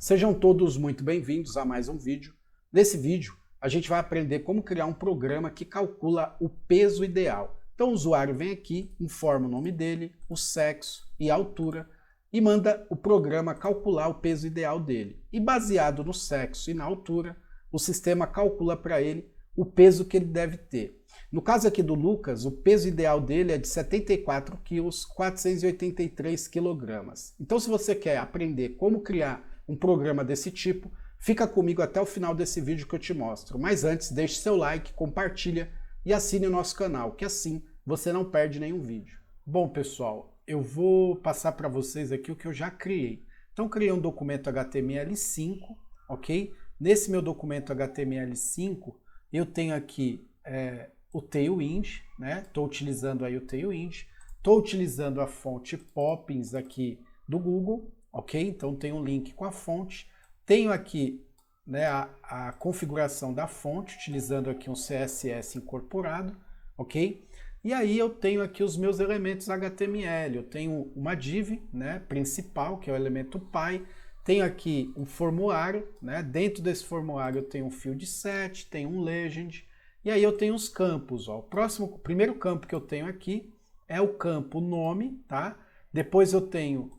Sejam todos muito bem-vindos a mais um vídeo. Nesse vídeo, a gente vai aprender como criar um programa que calcula o peso ideal. Então o usuário vem aqui, informa o nome dele, o sexo e a altura e manda o programa calcular o peso ideal dele. E baseado no sexo e na altura, o sistema calcula para ele o peso que ele deve ter. No caso aqui do Lucas, o peso ideal dele é de 74 quilos, 483 quilogramas. Então se você quer aprender como criar um programa desse tipo, fica comigo até o final desse vídeo que eu te mostro. Mas antes, deixe seu like, compartilha e assine o nosso canal, que assim você não perde nenhum vídeo. Bom, pessoal, eu vou passar para vocês aqui o que eu já criei. Então, criei um documento HTML5, ok? Nesse meu documento HTML5, eu tenho aqui o Tailwind, né? Estou utilizando aí o Tailwind. Estou utilizando a fonte Poppins aqui do Google, ok? Então tem um link com a fonte. Tenho aqui, né, a configuração da fonte, utilizando aqui um CSS incorporado, ok? E aí eu tenho aqui os meus elementos HTML. Eu tenho uma div, né, principal, que é o elemento Py. Tenho aqui um formulário, né? Dentro desse formulário eu tenho um field set, tenho um legend, e aí eu tenho os campos. Ó. O primeiro campo que eu tenho aqui é o campo nome, tá? Depois eu tenho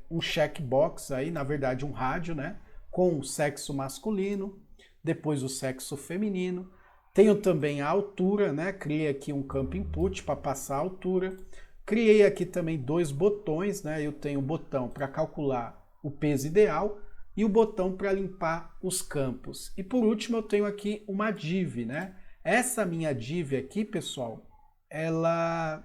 um checkbox aí, na verdade um rádio, né? Com o sexo masculino, depois o sexo feminino. Tenho também a altura, né? Criei aqui um campo input para passar a altura. Criei aqui também dois botões, né? Eu tenho o botão para calcular o peso ideal e o botão para limpar os campos. E por último eu tenho aqui uma div, né? Essa minha div aqui, pessoal, ela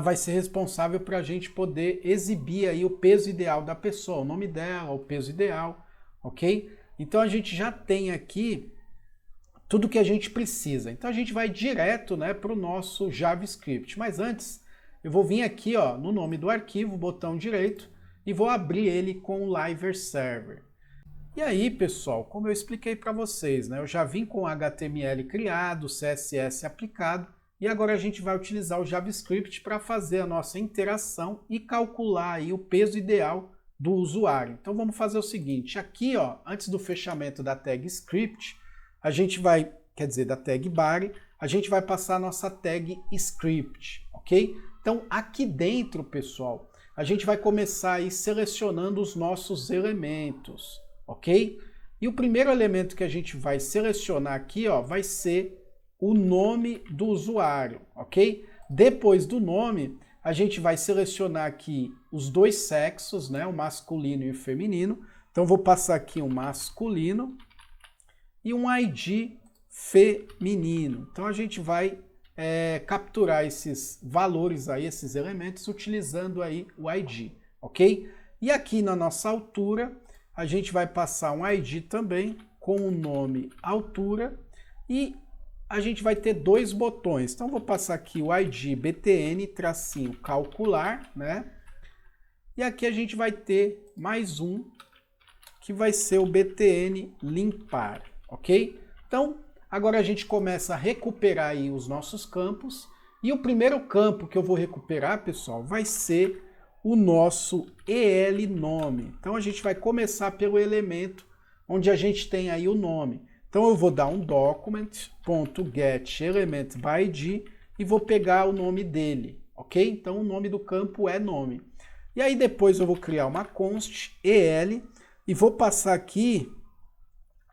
vai ser responsável para a gente poder exibir aí o peso ideal da pessoa, o nome dela, o peso ideal, ok? Então a gente já tem aqui tudo que a gente precisa. Então a gente vai direto, né, para o nosso JavaScript. Mas antes, eu vou vir aqui, ó, no nome do arquivo, botão direito, e vou abrir ele com o Liver Server. E aí, pessoal, como eu expliquei para vocês, né, eu já vim com o HTML criado, CSS aplicado, e agora a gente vai utilizar o JavaScript para fazer a nossa interação e calcular aí o peso ideal do usuário. Então vamos fazer o seguinte, aqui, ó, antes do fechamento da tag script, a gente vai, quer dizer, da tag body, a gente vai passar a nossa tag script, ok? Então aqui dentro, pessoal, a gente vai começar aí selecionando os nossos elementos, ok? E o primeiro elemento que a gente vai selecionar aqui, ó, vai ser o nome do usuário, ok? Depois do nome, a gente vai selecionar aqui os dois sexos, né? O masculino e o feminino. Então, vou passar aqui um masculino e um ID feminino. Então, a gente vai capturar esses valores aí, esses elementos, utilizando aí o ID, ok? E aqui na nossa altura, a gente vai passar um ID também com o nome altura e a gente vai ter dois botões. Então, vou passar aqui o ID btn, tracinho calcular, né? E aqui a gente vai ter mais um, que vai ser o btn limpar, ok? Então, agora a gente começa a recuperar aí os nossos campos. E o primeiro campo que eu vou recuperar, pessoal, vai ser o nosso EL-nome. Então, a gente vai começar pelo elemento onde a gente tem aí o nome. Então eu vou dar um document.getElementById e vou pegar o nome dele, ok? Então o nome do campo é nome. E aí depois eu vou criar uma const EL e vou passar aqui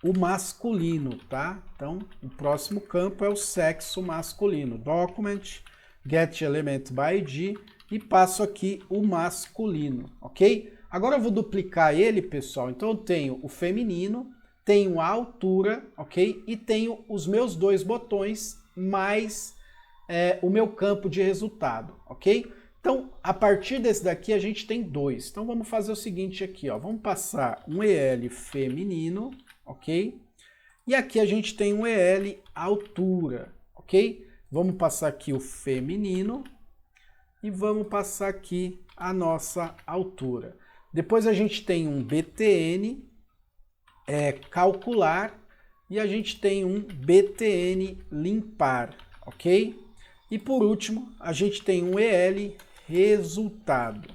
o masculino, tá? Então o próximo campo é o sexo masculino. Document.getElementById e passo aqui o masculino, ok? Agora eu vou duplicar ele, pessoal. Então eu tenho o feminino, tenho a altura, ok? E tenho os meus dois botões mais o meu campo de resultado, ok? Então, a partir desse daqui, a gente tem dois. Então, vamos fazer o seguinte aqui, ó. Vamos passar um EL feminino, ok? E aqui a gente tem um EL altura, ok? Vamos passar aqui o feminino e vamos passar aqui a nossa altura. Depois a gente tem um btn, calcular, e a gente tem um btn limpar, ok? E por último, a gente tem um EL resultado.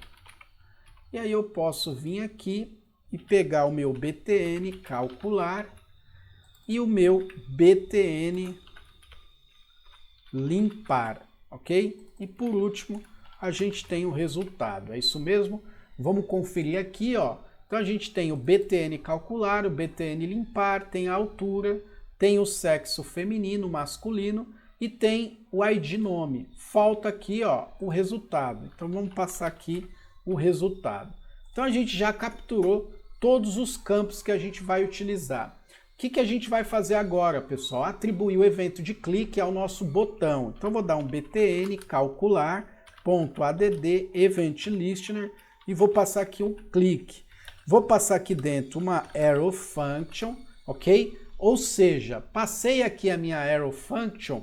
E aí eu posso vir aqui e pegar o meu btn calcular e o meu btn limpar, ok? E por último, a gente tem o resultado. É isso mesmo? Vamos conferir aqui, ó. Então a gente tem o btn calcular, o btn limpar, tem a altura, tem o sexo feminino, masculino e tem o ID nome. Falta aqui, ó, o resultado. Então vamos passar aqui o resultado. Então a gente já capturou todos os campos que a gente vai utilizar. O que a gente vai fazer agora, pessoal? Atribuir o evento de clique ao nosso botão. Então vou dar um btn calcular.add event listener e vou passar aqui um clique. Vou passar aqui dentro uma arrow function, ok? Ou seja, passei aqui a minha arrow function,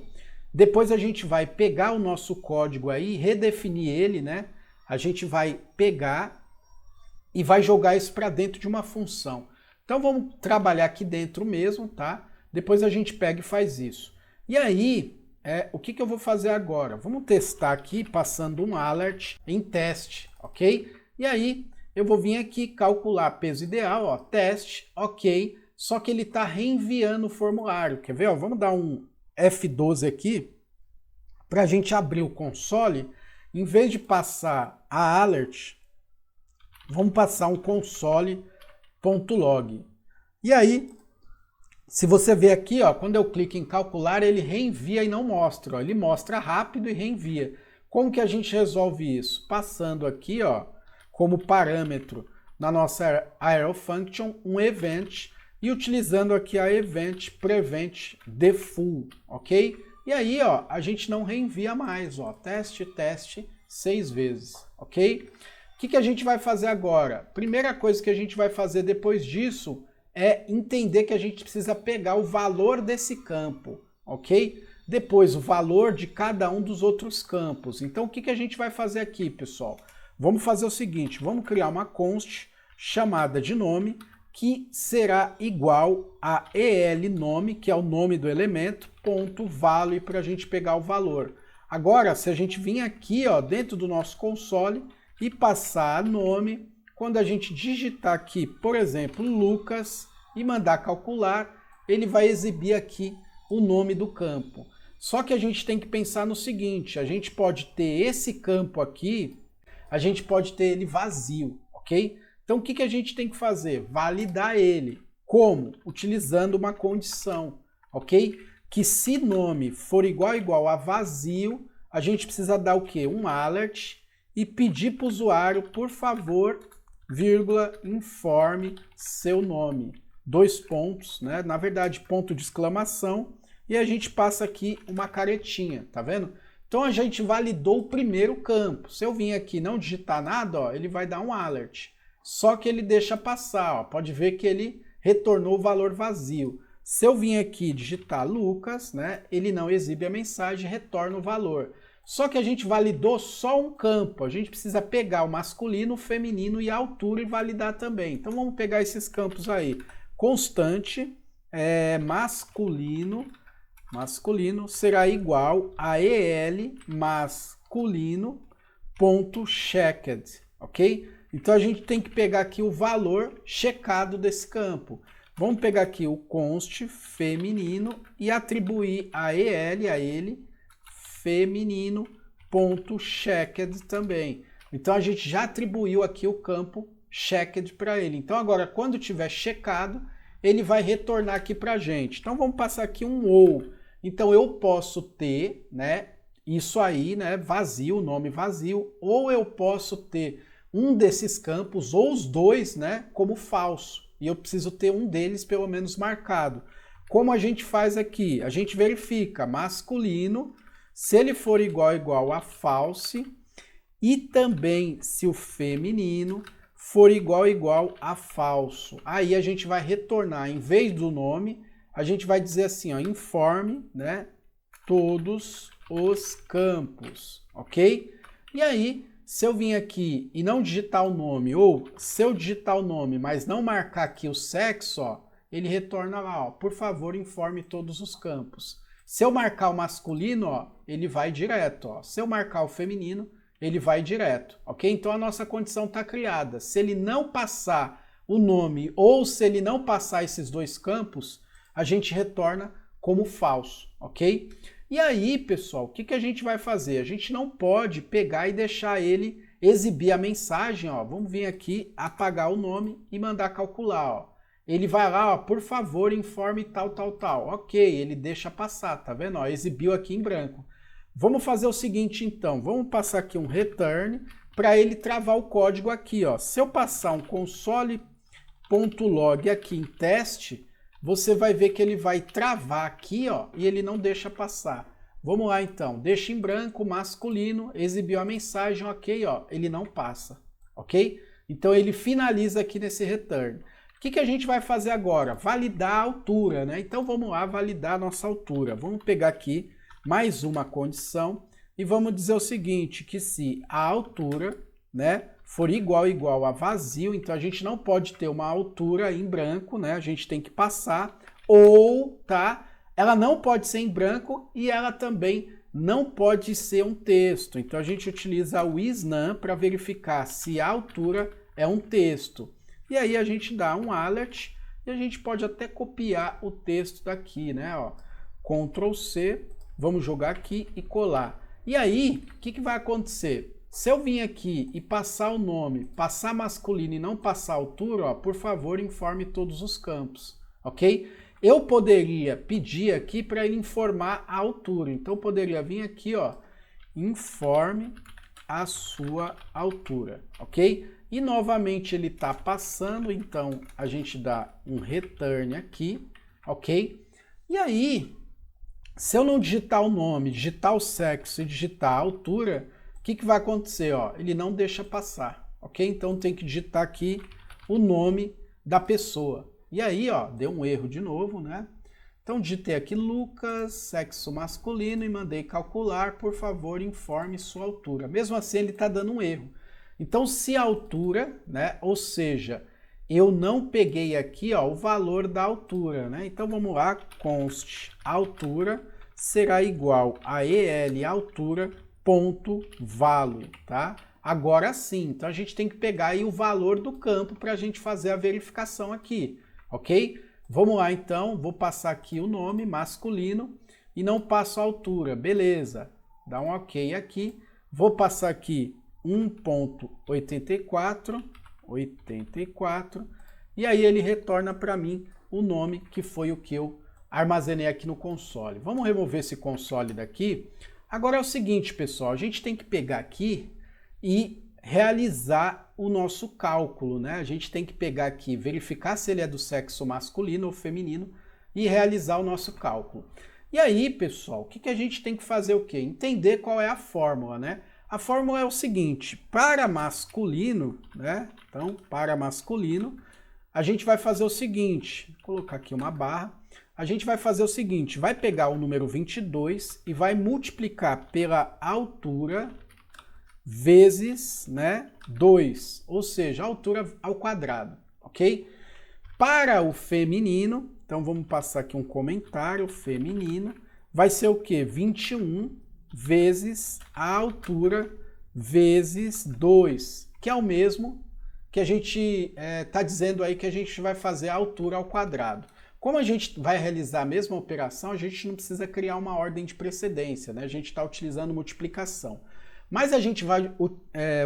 depois a gente vai pegar o nosso código aí, redefinir ele, né? A gente vai pegar e vai jogar isso para dentro de uma função. Então vamos trabalhar aqui dentro mesmo, tá? Depois a gente pega e faz isso. E aí, o que eu vou fazer agora? Vamos testar aqui passando um alert em teste, ok? E aí eu vou vir aqui calcular peso ideal, ó, teste, ok. Só que ele está reenviando o formulário, quer ver? Ó, vamos dar um F12 aqui para a gente abrir o console. Em vez de passar a alert, vamos passar um console.log. E aí, se você ver aqui, ó, quando eu clico em calcular, ele reenvia e não mostra. Ó, ele mostra rápido e reenvia. Como que a gente resolve isso? Passando aqui, ó, como parâmetro na nossa arrow function, um event e utilizando aqui a event prevent default, ok? E aí, ó, a gente não reenvia mais, ó, teste 6 vezes, ok? O que a gente vai fazer agora? Primeira coisa que a gente vai fazer depois disso é entender que a gente precisa pegar o valor desse campo, ok? Depois, o valor de cada um dos outros campos. Então, o que a gente vai fazer aqui, pessoal? Vamos fazer o seguinte, vamos criar uma const chamada de nome, que será igual a elNome, que é o nome do elemento, ponto value, para a gente pegar o valor. Agora, se a gente vir aqui, ó, dentro do nosso console e passar nome, quando a gente digitar aqui, por exemplo, Lucas, e mandar calcular, ele vai exibir aqui o nome do campo. Só que a gente tem que pensar no seguinte, a gente pode ter esse campo aqui, a gente pode ter ele vazio, ok? Então o que a gente tem que fazer? Validar ele. Como? Utilizando uma condição, ok? Que se nome for igual a vazio, a gente precisa dar o quê? Um alert e pedir para o usuário, por favor, vírgula, informe seu nome. 2 pontos, né? Na verdade, ponto de exclamação. E a gente passa aqui uma caretinha, tá vendo? Então a gente validou o primeiro campo. Se eu vir aqui e não digitar nada, ó, ele vai dar um alert. Só que ele deixa passar, ó. Pode ver que ele retornou o valor vazio. Se eu vir aqui e digitar Lucas, né, ele não exibe a mensagem, retorna o valor. Só que a gente validou só um campo. A gente precisa pegar o masculino, o feminino e a altura e validar também. Então vamos pegar esses campos aí. Constante, masculino será igual a el masculino.checked, ok? Então a gente tem que pegar aqui o valor checado desse campo. Vamos pegar aqui o const feminino e atribuir a ele, feminino.checked também. Então a gente já atribuiu aqui o campo checked para ele. Então agora quando tiver checado, ele vai retornar aqui para a gente. Então vamos passar aqui um ou. Então eu posso ter, né, isso aí, né, vazio, nome vazio, ou eu posso ter um desses campos, ou os dois, né, como falso. E eu preciso ter um deles pelo menos marcado. Como a gente faz aqui? A gente verifica masculino, se ele for igual a false, e também se o feminino for igual a falso. Aí a gente vai retornar, em vez do nome, a gente vai dizer assim, ó, informe, né, todos os campos, ok? E aí, se eu vim aqui e não digitar o nome, ou se eu digitar o nome, mas não marcar aqui o sexo, ó, ele retorna lá, ó, por favor, informe todos os campos. Se eu marcar o masculino, ó, ele vai direto, ó. Se eu marcar o feminino, ele vai direto, ok? Então a nossa condição está criada. Se ele não passar o nome ou se ele não passar esses dois campos, a gente retorna como falso, ok? E aí, pessoal, o que a gente vai fazer? A gente não pode pegar e deixar ele exibir a mensagem, ó. Vamos vir aqui, apagar o nome e mandar calcular, ó. Ele vai lá, ó, por favor, informe tal, tal, tal. Ok, ele deixa passar, tá vendo? Ó, exibiu aqui em branco. Vamos fazer o seguinte, então. Vamos passar aqui um return para ele travar o código aqui, ó. Se eu passar um console.log aqui em teste, você vai ver que ele vai travar aqui, ó, e ele não deixa passar. Vamos lá, então. Deixa em branco, masculino, exibiu a mensagem, ok, ó, ele não passa, ok? Então ele finaliza aqui nesse return. O que a gente vai fazer agora? Validar a altura, né? Então vamos lá validar a nossa altura. Vamos pegar aqui mais uma condição e vamos dizer o seguinte, que se a altura, né, for igual a vazio, então a gente não pode ter uma altura em branco, né? A gente tem que passar, ou, tá? Ela não pode ser em branco e ela também não pode ser um texto. Então a gente utiliza o isNaN para verificar se a altura é um texto. E aí a gente dá um alert e a gente pode até copiar o texto daqui, né? Ó, Ctrl C, vamos jogar aqui e colar. E aí, o que vai acontecer? Se eu vim aqui e passar o nome, passar masculino e não passar a altura, ó, por favor, informe todos os campos, ok? Eu poderia pedir aqui para ele informar a altura. Então, eu poderia vir aqui, ó, informe a sua altura, ok? E, novamente, ele está passando, então, a gente dá um return aqui, ok? E aí, se eu não digitar o nome, digitar o sexo e digitar a altura, o que vai acontecer? Ó, ele não deixa passar, ok? Então tem que digitar aqui o nome da pessoa. E aí, ó, deu um erro de novo, né? Então digitei aqui Lucas, sexo masculino e mandei calcular, por favor, informe sua altura. Mesmo assim, ele está dando um erro. Então, se a altura, né, ou seja, eu não peguei aqui, ó, o valor da altura, né? Então vamos lá, const altura será igual a EL altura ponto value, tá? Agora sim, então a gente tem que pegar aí o valor do campo para a gente fazer a verificação aqui, ok? Vamos lá então, vou passar aqui o nome masculino e não passo a altura, beleza? Dá um ok aqui, vou passar aqui 1.84, 84, e aí ele retorna para mim o nome que foi o que eu armazenei aqui no console. Vamos remover esse console daqui. Agora é o seguinte, pessoal, a gente tem que pegar aqui e realizar o nosso cálculo, né? A gente tem que pegar aqui, verificar se ele é do sexo masculino ou feminino e realizar o nosso cálculo. E aí, pessoal, o que a gente tem que fazer o quê? Entender qual é a fórmula, né? A fórmula é o seguinte, para masculino, né? Então, para masculino, a gente vai fazer o seguinte, vou colocar aqui uma barra, a gente vai fazer o seguinte, vai pegar o número 22 e vai multiplicar pela altura vezes, né, 2, ou seja, a altura ao quadrado, ok? Para o feminino, então vamos passar aqui um comentário, feminino, vai ser o quê? 21 vezes a altura vezes 2, que é o mesmo que a gente está dizendo aí que a gente vai fazer a altura ao quadrado. Como a gente vai realizar a mesma operação, a gente não precisa criar uma ordem de precedência, né? A gente está utilizando multiplicação. Mas a gente vai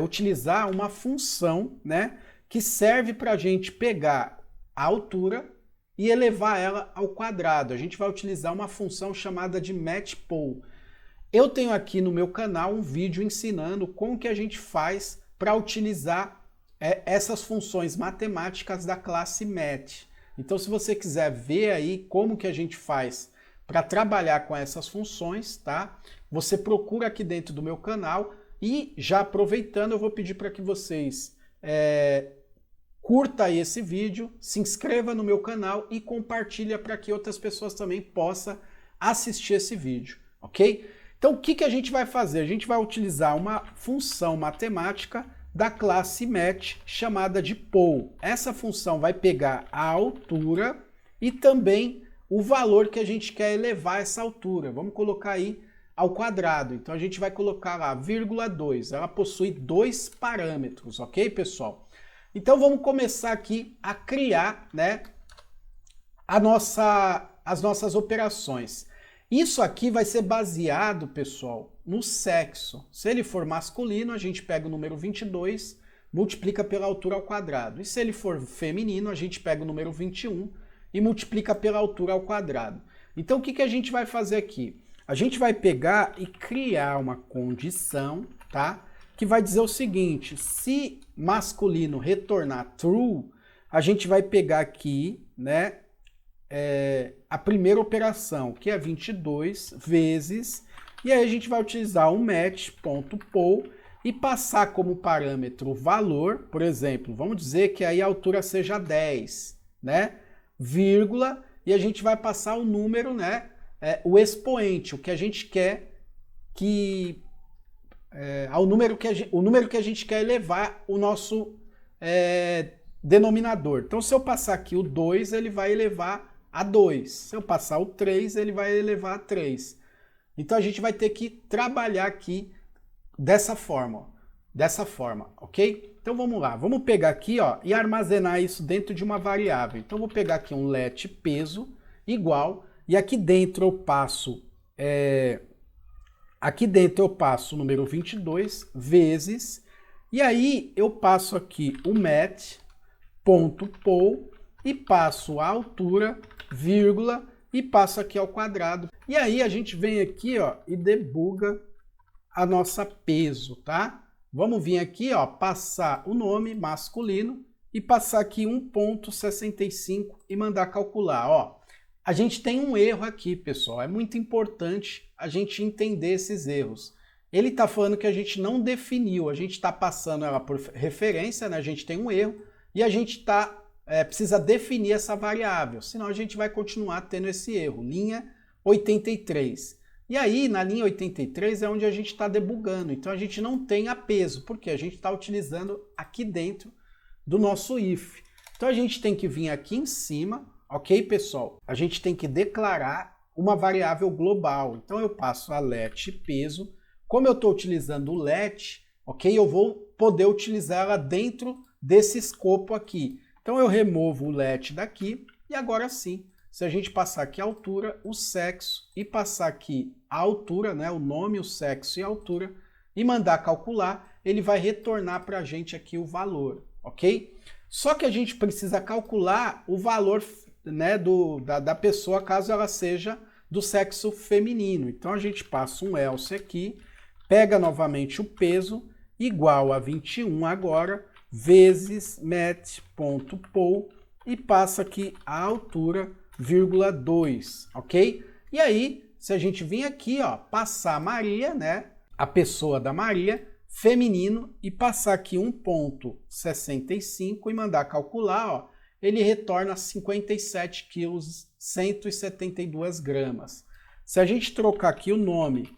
utilizar uma função, né, que serve para a gente pegar a altura e elevar ela ao quadrado. A gente vai utilizar uma função chamada de matpol. Eu tenho aqui no meu canal um vídeo ensinando como que a gente faz para utilizar essas funções matemáticas da classe mat. Então, se você quiser ver aí como que a gente faz para trabalhar com essas funções, tá? Você procura aqui dentro do meu canal e, já aproveitando, eu vou pedir para que vocês curta aí esse vídeo, se inscreva no meu canal e compartilha para que outras pessoas também possam assistir esse vídeo, ok? Então, o que a gente vai fazer? A gente vai utilizar uma função matemática da classe mat chamada de pol. Essa função vai pegar a altura e também o valor que a gente quer elevar essa altura. Vamos colocar aí ao quadrado. Então a gente vai colocar lá, 2. Ela possui 2 parâmetros, ok, pessoal? Então vamos começar aqui a criar, né, as nossas operações. Isso aqui vai ser baseado, pessoal, no sexo. Se ele for masculino, a gente pega o número 22, multiplica pela altura ao quadrado. E se ele for feminino, a gente pega o número 21 e multiplica pela altura ao quadrado. Então o que a gente vai fazer aqui? A gente vai pegar e criar uma condição, tá? Que vai dizer o seguinte, se masculino retornar true, a gente vai pegar aqui, né, a primeira operação, que é 22 vezes, e aí a gente vai utilizar um match.poll e passar como parâmetro o valor, por exemplo, vamos dizer que aí a altura seja 10, né, vírgula, e a gente vai passar o número, né, o expoente, o que a gente quer que... o número que a gente quer elevar o nosso denominador. Então, se eu passar aqui o 2, ele vai elevar a 2. Se eu passar o 3, ele vai elevar a 3. Então, a gente vai ter que trabalhar aqui dessa forma, ok? Então, vamos lá. Vamos pegar aqui, ó, e armazenar isso dentro de uma variável. Então, vou pegar aqui um let peso igual, e aqui dentro eu passo... Aqui dentro eu passo o número 22 vezes, e aí eu passo aqui o match.poll e passo a altura, vírgula, e passo aqui ao quadrado. E aí a gente vem aqui, ó, e debuga a nossa peso, tá? Vamos vir aqui, ó, passar o nome masculino e passar aqui 1.65 e mandar calcular, ó. A gente tem um erro aqui, pessoal. É muito importante a gente entender esses erros. Ele está falando que a gente não definiu, a gente está passando ela por referência, né? A gente tem um erro e a gente precisa definir essa variável, senão a gente vai continuar tendo esse erro. Linha 83. E aí, na linha 83 é onde a gente está debugando. Então a gente não tem a peso, porque a gente está utilizando aqui dentro do nosso if. Então a gente tem que vir aqui em cima. Ok, pessoal? A gente tem que declarar uma variável global. Então eu passo a let peso. Como eu estou utilizando o let, ok? Eu vou poder utilizar ela dentro desse escopo aqui. Então eu removo o let daqui e agora sim, se a gente passar aqui a altura, o sexo e passar aqui a altura, né? O nome, o sexo e a altura e mandar calcular, ele vai retornar para a gente aqui o valor, ok? Só que a gente precisa calcular o valor, né, da pessoa, caso ela seja do sexo feminino. Então a gente passa um else aqui, pega novamente o peso, igual a 21 agora, vezes match.poll e passa aqui a altura, vírgula 2, ok? E aí, se a gente vir aqui, ó, passar Maria, né, a pessoa da Maria, feminino, e passar aqui 1.65 e mandar calcular, ó, ele retorna 57 quilos, 172 gramas. Se a gente trocar aqui o nome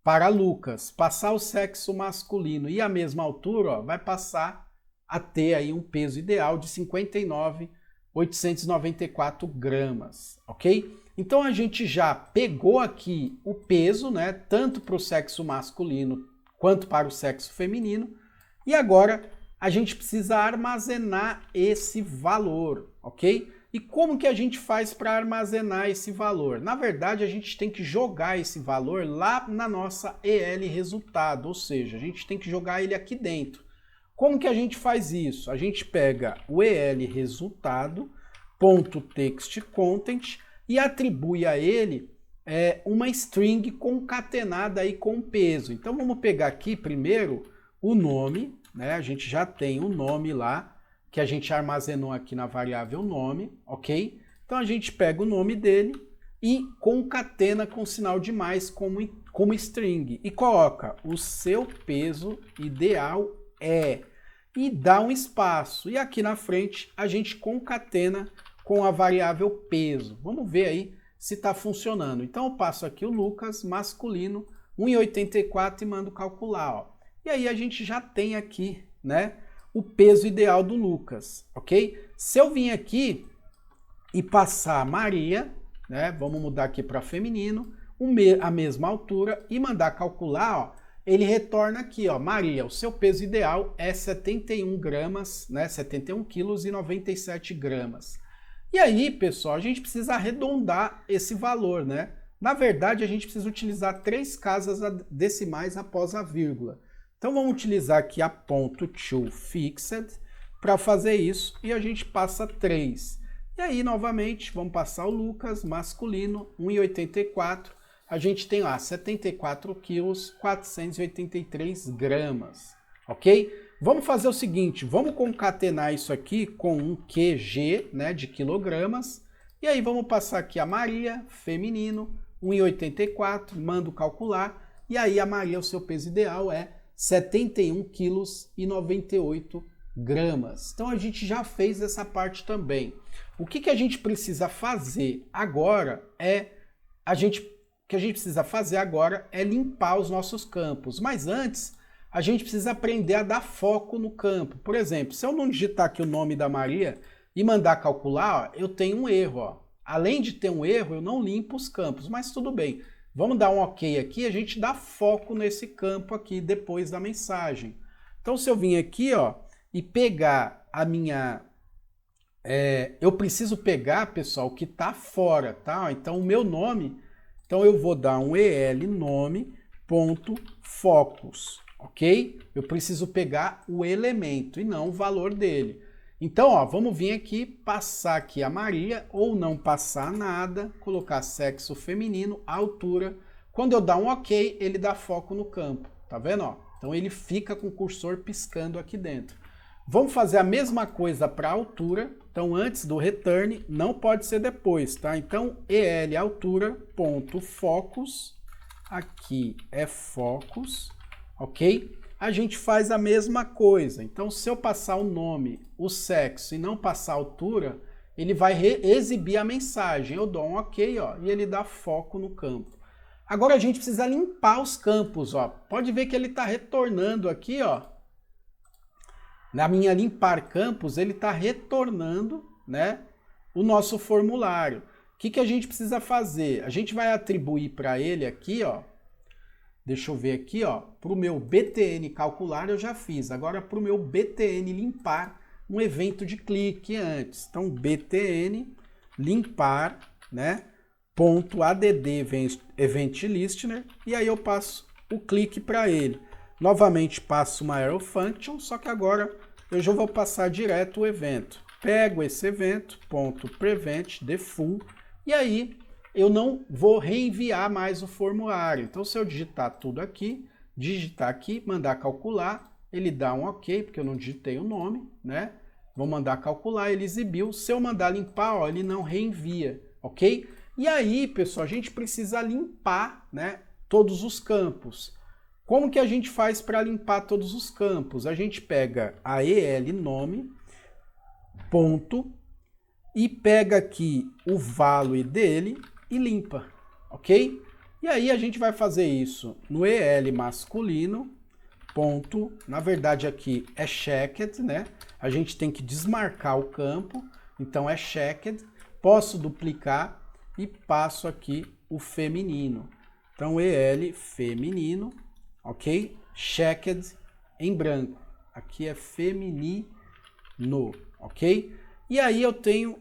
para Lucas, passar o sexo masculino e a mesma altura, ó, vai passar a ter aí um peso ideal de 59.894 gramas, ok? Então a gente já pegou aqui o peso, né, tanto para o sexo masculino quanto para o sexo feminino, e agora a gente precisa armazenar esse valor, ok? E como que a gente faz para armazenar esse valor? Na verdade, a gente tem que jogar esse valor lá na nossa EL resultado, ou seja, a gente tem que jogar ele aqui dentro. Como que a gente faz isso? A gente pega o EL resultado.textContent e atribui a ele uma string concatenada aí com peso. Então vamos pegar aqui primeiro o nome, né? A gente já tem o nome lá, que a gente armazenou aqui na variável nome, ok? Então a gente pega o nome dele e concatena com sinal de mais como string e coloca o seu peso ideal e dá um espaço. E aqui na frente a gente concatena com a variável peso. Vamos ver aí se está funcionando. Então eu passo aqui o Lucas, masculino, 1,84 e mando calcular, ó. E aí a gente já tem aqui, né, o peso ideal do Lucas, ok? Se eu vim aqui e passar Maria, né, vamos mudar aqui para feminino, a mesma altura e mandar calcular, ó, ele retorna aqui, ó, Maria, o seu peso ideal é 71 gramas, né, 71 quilos e 97 gramas. E aí, pessoal, a gente precisa arredondar esse valor, né? Na verdade, a gente precisa utilizar 3 casas decimais após a vírgula. Então, vamos utilizar aqui a ponto to fixed para fazer isso e a gente passa 3. E aí, novamente, vamos passar o Lucas, masculino, 1,84. A gente tem lá 74 quilos, 483 gramas, ok? Vamos fazer o seguinte, vamos concatenar isso aqui com um QG, né, de quilogramas. E aí, vamos passar aqui a Maria, feminino, 1,84, mando calcular. E aí, a Maria, o seu peso ideal é 71 quilos e 98 gramas. Então, a gente já fez essa parte também. O que a gente precisa fazer agora é limpar os nossos campos. Mas antes, a gente precisa aprender a dar foco no campo. Por exemplo, se eu não digitar aqui o nome da Maria e mandar calcular, ó, eu tenho um erro. Ó. Além de ter um erro, eu não limpo os campos, mas tudo bem. Vamos dar um OK aqui, a gente dá foco nesse campo aqui depois da mensagem. Então, se eu vim aqui, ó, e pegar a minha... eu preciso pegar, pessoal, o que está fora, tá? Então, o meu nome... Então, eu vou dar um elnome.focus, ok? Eu preciso pegar o elemento e não o valor dele. Então, ó, vamos vir aqui, passar aqui a Maria, ou não passar nada, colocar sexo feminino, altura. Quando eu dar um OK, ele dá foco no campo, tá vendo? Ó? Então, ele fica com o cursor piscando aqui dentro. Vamos fazer a mesma coisa para a altura. Então, antes do return, não pode ser depois, tá? Então, altura.focus, aqui é focus, ok? A gente faz a mesma coisa. Então, se eu passar o nome, o sexo e não passar a altura, ele vai exibir a mensagem. Eu dou um OK, ó, e ele dá foco no campo. Agora, a gente precisa limpar os campos, ó. Pode ver que ele está retornando aqui, ó. Na minha limpar campos, ele está retornando, né, o nosso formulário. O que a gente precisa fazer? A gente vai atribuir para ele aqui, ó, deixa eu ver aqui, ó, para o meu BTN calcular eu já fiz. Agora para o meu BTN limpar, um evento de clique antes. Então BTN limpar, né, ponto .add event listener, e aí eu passo o clique para ele. Novamente passo uma arrow function, só que agora eu já vou passar direto o evento. Pego esse evento, ponto prevent default, e aí eu não vou reenviar mais o formulário. Então, se eu digitar tudo aqui, mandar calcular, ele dá um OK, porque eu não digitei o nome, né? Vou mandar calcular, ele exibiu. Se eu mandar limpar, ó, ele não reenvia, ok? E aí, pessoal, a gente precisa limpar, né, todos os campos. Como que a gente faz para limpar todos os campos? A gente pega a elnome, ponto, e pega aqui o value dele e limpa, ok? E aí a gente vai fazer isso no el masculino, ponto, na verdade aqui é checked, né? A gente tem que desmarcar o campo, então é checked, posso duplicar e passo aqui o feminino. Então el feminino, ok? Checked em branco. Aqui é feminino, ok? E aí eu tenho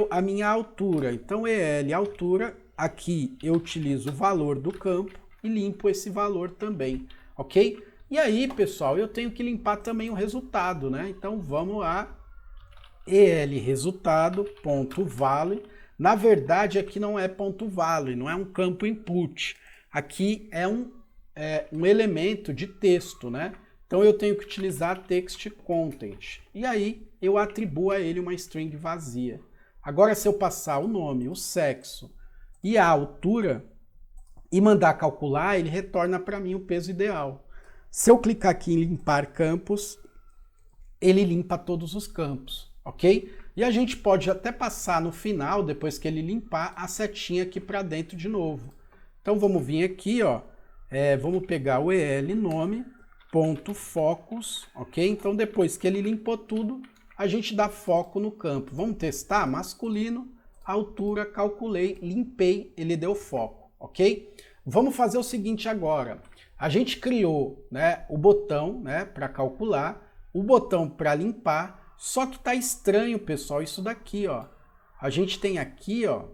a minha altura. Então el altura, aqui eu utilizo o valor do campo e limpo esse valor também, ok? E aí, pessoal, eu tenho que limpar também o resultado, né? Então vamos lá, el resultado.value. Na verdade, aqui não é .value, não é um campo input. Aqui é um elemento de texto, né? Então eu tenho que utilizar text content. E aí eu atribuo a ele uma string vazia. Agora, se eu passar o nome, o sexo e a altura e mandar calcular, ele retorna para mim o peso ideal. Se eu clicar aqui em limpar campos, ele limpa todos os campos, ok? E a gente pode até passar no final, depois que ele limpar, a setinha aqui para dentro de novo. Então vamos vir aqui, ó, vamos pegar o elnome.focus, ok? Então depois que ele limpou tudo, a gente dá foco no campo. Vamos testar? Masculino, altura, calculei, limpei, ele deu foco. ok? Vamos fazer o seguinte agora. A gente criou, né, o botão, né, para calcular, o botão para limpar, só que tá estranho, pessoal, isso daqui, ó. A gente tem aqui, ó,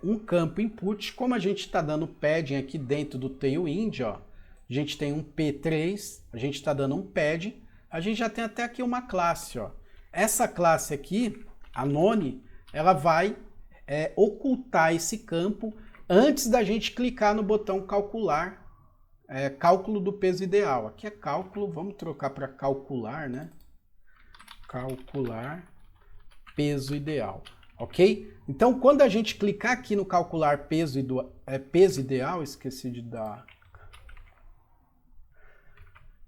um campo input, como a gente está dando padding aqui dentro do Tailwind, ó, a gente tem um P3, a gente está dando um pad, a gente já tem até aqui uma classe, ó. Essa classe aqui, a none, ela vai ocultar esse campo antes da gente clicar no botão calcular, cálculo do peso ideal. Aqui é cálculo, vamos trocar para calcular, né? Calcular peso ideal, ok? Então, quando a gente clicar aqui no calcular peso ideal, esqueci de dar...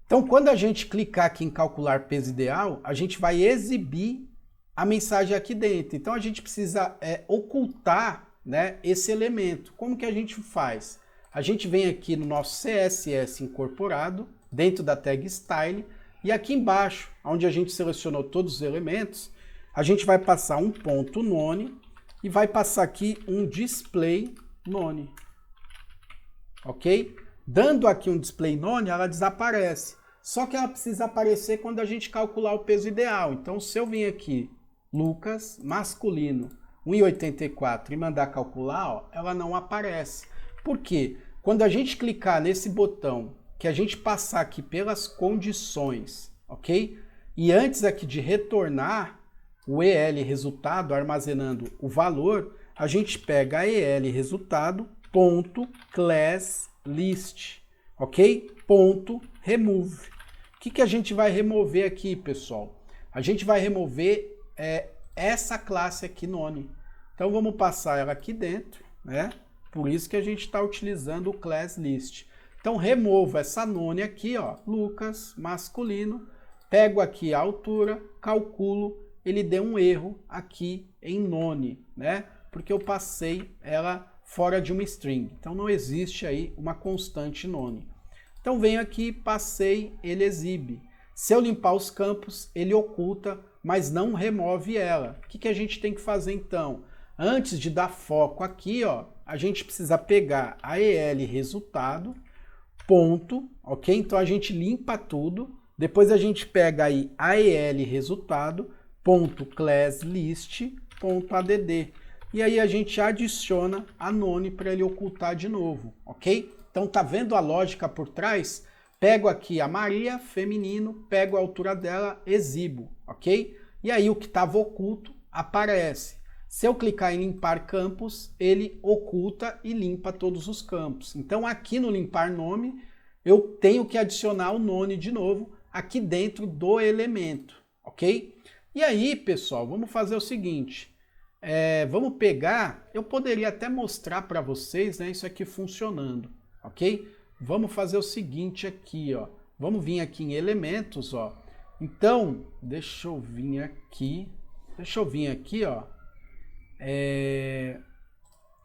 Então, quando a gente clicar aqui em calcular peso ideal, a gente vai exibir a mensagem aqui dentro. Então, a gente precisa ocultar, né, esse elemento. Como que a gente faz? A gente vem aqui no nosso CSS incorporado, dentro da tag Style, e aqui embaixo, onde a gente selecionou todos os elementos, a gente vai passar um ponto none e vai passar aqui um display none. Ok? Dando aqui um display none, ela desaparece. Só que ela precisa aparecer quando a gente calcular o peso ideal. Então, se eu vir aqui, Lucas, masculino, 1,84 e mandar calcular, ó, ela não aparece. Por quê? Quando a gente clicar nesse botão, que a gente passar aqui pelas condições, ok? E antes aqui de retornar o EL resultado, armazenando o valor, a gente pega a EL resultado, ponto, class, list, ok? Ponto, remove. O que a gente vai remover aqui, pessoal? A gente vai remover essa classe aqui, none. Então, vamos passar ela aqui dentro, né? Por isso que a gente está utilizando o class list. Então, removo essa none aqui, ó, Lucas, masculino, pego aqui a altura, calculo, ele deu um erro aqui em none, né? Porque eu passei ela fora de uma string. Então, não existe aí uma constante none. Então, venho aqui, passei, ele exibe. Se eu limpar os campos, ele oculta, mas não remove ela. O que a gente tem que fazer, então? Antes de dar foco aqui, ó, a gente precisa pegar a EL resultado, ponto, ok? Então, a gente limpa tudo. Depois, a gente pega aí a EL resultado, ponto class list, ponto add. E aí, a gente adiciona a none para ele ocultar de novo, ok? Então, tá vendo a lógica por trás? Pego aqui a Maria, feminino, pego a altura dela, exibo, ok? E aí o que estava oculto aparece. Se eu clicar em limpar campos, ele oculta e limpa todos os campos. Então aqui no limpar nome, eu tenho que adicionar o none de novo aqui dentro do elemento, ok? E aí, pessoal, vamos fazer o seguinte. Vamos pegar, eu poderia até mostrar para vocês, né, isso aqui funcionando, ok? Vamos fazer o seguinte aqui, ó. Vamos vir aqui em elementos, ó. Então, deixa eu vir aqui, ó.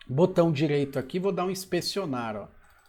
Botão direito aqui, vou dar um inspecionar, ó.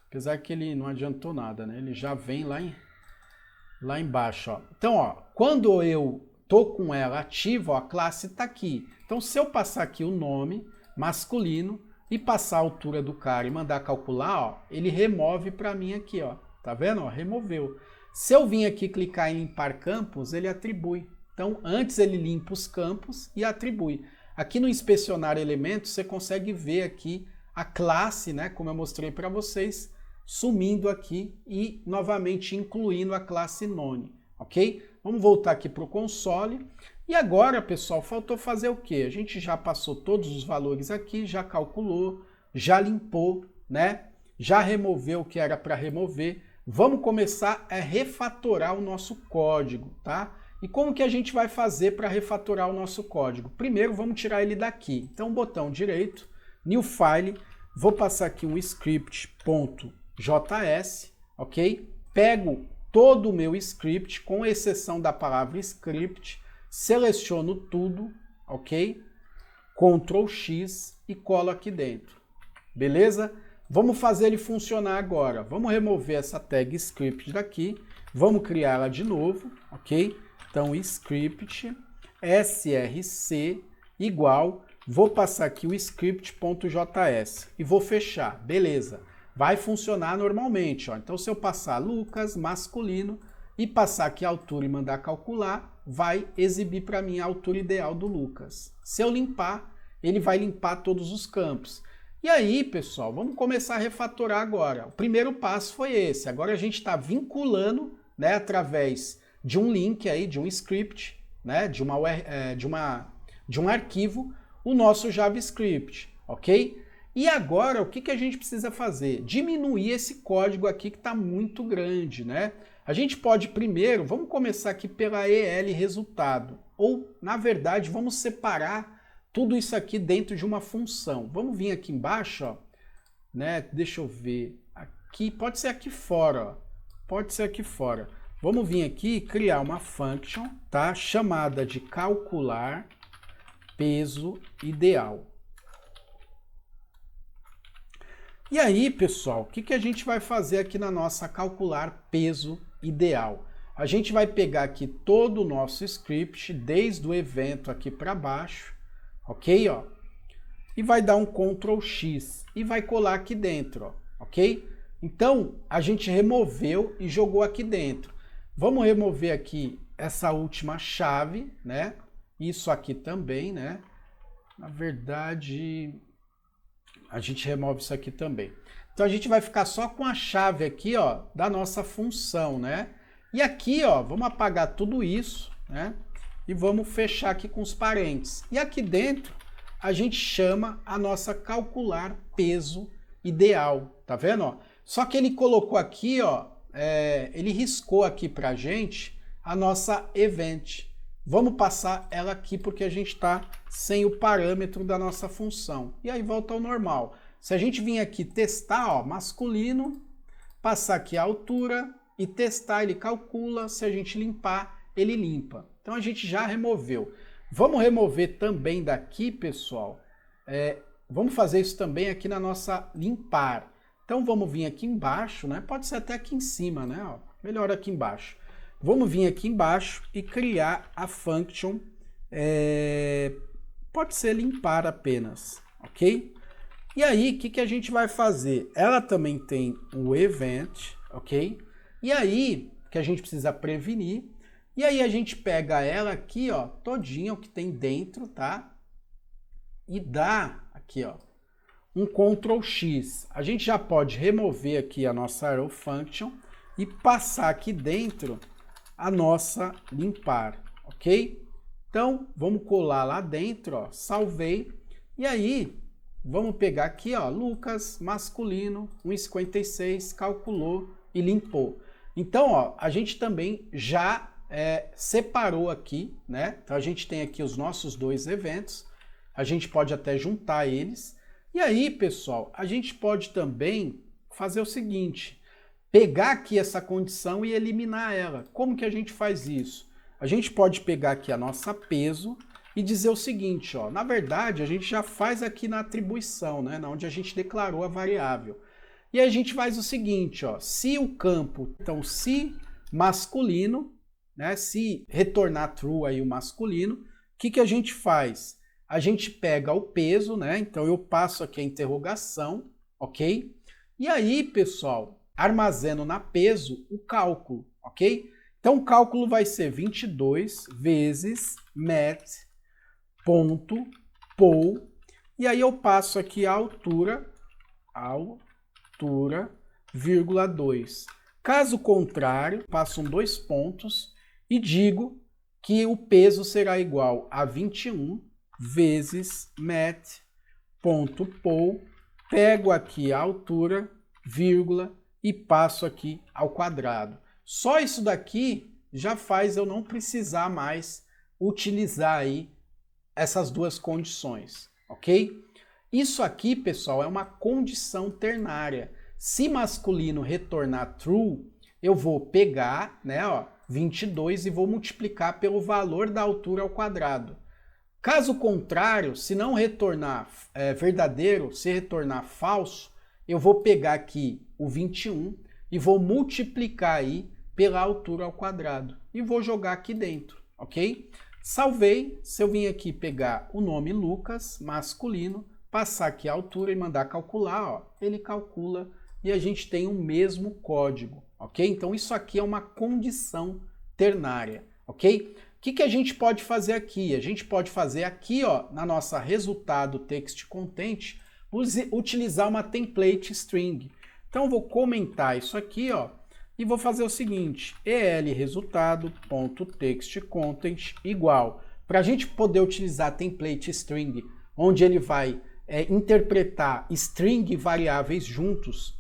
Apesar que ele não adiantou nada, né? Ele já vem lá embaixo, ó. Então, ó, quando eu tô com ela ativa, ó, a classe tá aqui. Então, se eu passar aqui o nome masculino e passar a altura do cara e mandar calcular, ó, ele remove para mim aqui, ó. Tá vendo? Ó, removeu. Se eu vim aqui clicar em limpar campos, ele atribui. Então, antes ele limpa os campos e atribui. Aqui no inspecionar elementos, você consegue ver aqui a classe, né, como eu mostrei para vocês, sumindo aqui e novamente incluindo a classe none, ok? Vamos voltar aqui para o console. E agora, pessoal, faltou fazer o quê? A gente já passou todos os valores aqui, já calculou, já limpou, né? Já removeu o que era para remover. Vamos começar a refatorar o nosso código, tá? E como que a gente vai fazer para refatorar o nosso código? Primeiro, vamos tirar ele daqui. Então, botão direito, New File, vou passar aqui um script.js, ok? Pego todo o meu script, com exceção da palavra script, seleciono tudo, ok? Ctrl X e colo aqui dentro, beleza? Vamos fazer ele funcionar agora. Vamos remover essa tag script daqui, vamos criar ela de novo, ok? Então, script src igual, vou passar aqui o script.js e vou fechar, beleza. Vai funcionar normalmente, ó. Então se eu passar Lucas, masculino, e passar aqui a altura e mandar calcular, vai exibir para mim a altura ideal do Lucas. Se eu limpar, ele vai limpar todos os campos. E aí, pessoal, vamos começar a refatorar agora. O primeiro passo foi esse. Agora a gente está vinculando, né, através de um link aí, de um script, né, de um arquivo, o nosso JavaScript, ok? E agora, o que a gente precisa fazer? Diminuir esse código aqui que está muito grande, né? A gente pode primeiro, vamos começar aqui pela EL resultado, ou, na verdade, vamos separar tudo isso aqui dentro de uma função. Vamos vir aqui embaixo, ó, né? Deixa eu ver, aqui, pode ser aqui fora, ó. Pode ser aqui fora. Vamos vir aqui e criar uma function, tá? Chamada de calcular peso ideal. E aí, pessoal, o que a gente vai fazer aqui na nossa calcular peso ideal? A gente vai pegar aqui todo o nosso script, desde o evento aqui para baixo, ok? Ó, e vai dar um Ctrl X e vai colar aqui dentro, ó, ok? Então, a gente removeu e jogou aqui dentro. Vamos remover aqui essa última chave, né? Isso aqui também, né? Na verdade, a gente remove isso aqui também. Então a gente vai ficar só com a chave aqui, ó, da nossa função, né? E aqui, ó, vamos apagar tudo isso, né? E vamos fechar aqui com os parênteses. E aqui dentro a gente chama a nossa calcular peso ideal, tá vendo? Ó? Só que ele colocou aqui, ó, ele riscou aqui pra gente a nossa event. Vamos passar ela aqui porque a gente está sem o parâmetro da nossa função. E aí volta ao normal. Se a gente vir aqui testar, ó, masculino, passar aqui a altura e testar, ele calcula. Se a gente limpar, ele limpa. Então a gente já removeu. Vamos remover também daqui, pessoal. Vamos fazer isso também aqui na nossa limpar. Então vamos vir aqui embaixo, né? Pode ser até aqui em cima, né? Ó, melhor aqui embaixo. Vamos vir aqui embaixo e criar a function, pode ser limpar apenas, ok? E aí, o que a gente vai fazer? Ela também tem o event, ok? E aí, que a gente precisa prevenir, e aí a gente pega ela aqui, ó, todinha, o que tem dentro, tá? E dá aqui, ó, um Ctrl X. A gente já pode remover aqui a nossa arrow function e passar aqui dentro a nossa limpar, ok? Então, vamos colar lá dentro, ó, salvei, e aí, vamos pegar aqui, ó, Lucas, masculino, 1,56, calculou e limpou. Então, ó, a gente também já separou aqui, né? Então, a gente tem aqui os nossos dois eventos, a gente pode até juntar eles, e aí, pessoal, a gente pode também fazer o seguinte, pegar aqui essa condição e eliminar ela. Como que a gente faz isso? A gente pode pegar aqui a nossa peso e dizer o seguinte, ó, na verdade a gente já faz aqui na atribuição, né, onde a gente declarou a variável. E a gente faz o seguinte, ó, se o campo, então se masculino, né, se retornar true aí o masculino, o que a gente faz? A gente pega o peso, né, então eu passo aqui a interrogação, ok? E aí, pessoal, armazeno na peso o cálculo, ok? Então o cálculo vai ser 22 vezes mat.poll, e aí eu passo aqui a altura, vírgula 2. Caso contrário, passo 2 pontos e digo que o peso será igual a 21 vezes mat.poll, pego aqui a altura, vírgula, e passo aqui ao quadrado. Só isso daqui já faz eu não precisar mais utilizar aí essas duas condições, ok? Isso aqui, pessoal, é uma condição ternária. Se masculino retornar true, eu vou pegar, né, ó, 22 e vou multiplicar pelo valor da altura ao quadrado. Caso contrário, se não retornar verdadeiro, se retornar falso, eu vou pegar aqui o 21 e vou multiplicar aí pela altura ao quadrado e vou jogar aqui dentro, ok? Salvei. Se eu vim aqui pegar o nome Lucas, masculino, passar aqui a altura e mandar calcular, ó, ele calcula e a gente tem o mesmo código, ok? Então isso aqui é uma condição ternária, ok? O que a gente pode fazer aqui? A gente pode fazer aqui, ó, na nossa resultado text content, utilizar uma template string. Então eu vou comentar isso aqui, ó, e vou fazer o seguinte, resultado.textContent igual. Para a gente poder utilizar template string, onde ele vai interpretar string e variáveis juntas,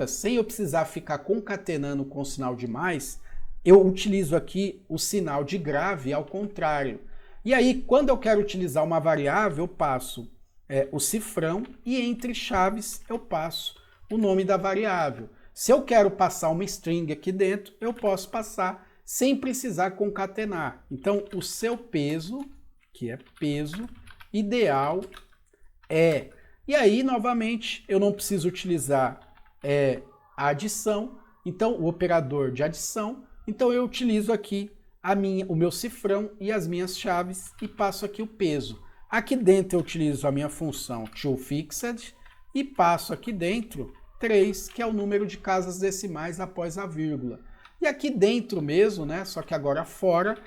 sem eu precisar ficar concatenando com o sinal de mais, eu utilizo aqui o sinal de grave ao contrário. E aí, quando eu quero utilizar uma variável, eu passo o cifrão e entre chaves eu passo o nome da variável. Se eu quero passar uma string aqui dentro, eu posso passar sem precisar concatenar. Então, o seu peso, que é peso, ideal é... E aí, novamente, eu não preciso utilizar a adição, então o operador de adição, então eu utilizo aqui o meu cifrão e as minhas chaves e passo aqui o peso. Aqui dentro eu utilizo a minha função toFixed e passo aqui dentro 3, que é o número de casas decimais após a vírgula. E aqui dentro mesmo, né, só que agora fora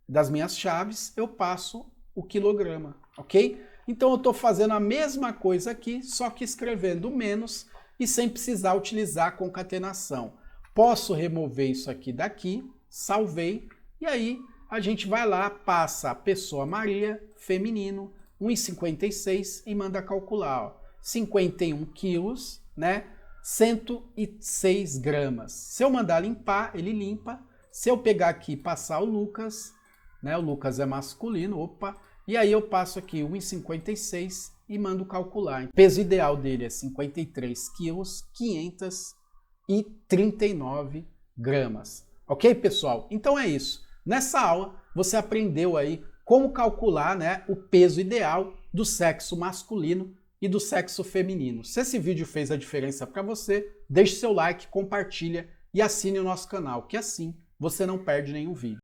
das minhas chaves, eu passo o quilograma, ok? Então eu estou fazendo a mesma coisa aqui, só que escrevendo menos e sem precisar utilizar a concatenação. Posso remover isso aqui daqui, salvei, e aí a gente vai lá, passa a pessoa Maria, feminino, 1,56 e manda calcular, ó, 51 quilos, né, 106 gramas. Se eu mandar limpar, ele limpa. Se eu pegar aqui e passar o Lucas, né, o Lucas é masculino, opa, e aí eu passo aqui 1,56 e mando calcular. O peso ideal dele é 53 quilos, 539 gramas. Ok, pessoal? Então é isso. Nessa aula, você aprendeu aí como calcular, né, o peso ideal do sexo masculino e do sexo feminino. Se esse vídeo fez a diferença para você, deixe seu like, compartilha e assine o nosso canal, que assim você não perde nenhum vídeo.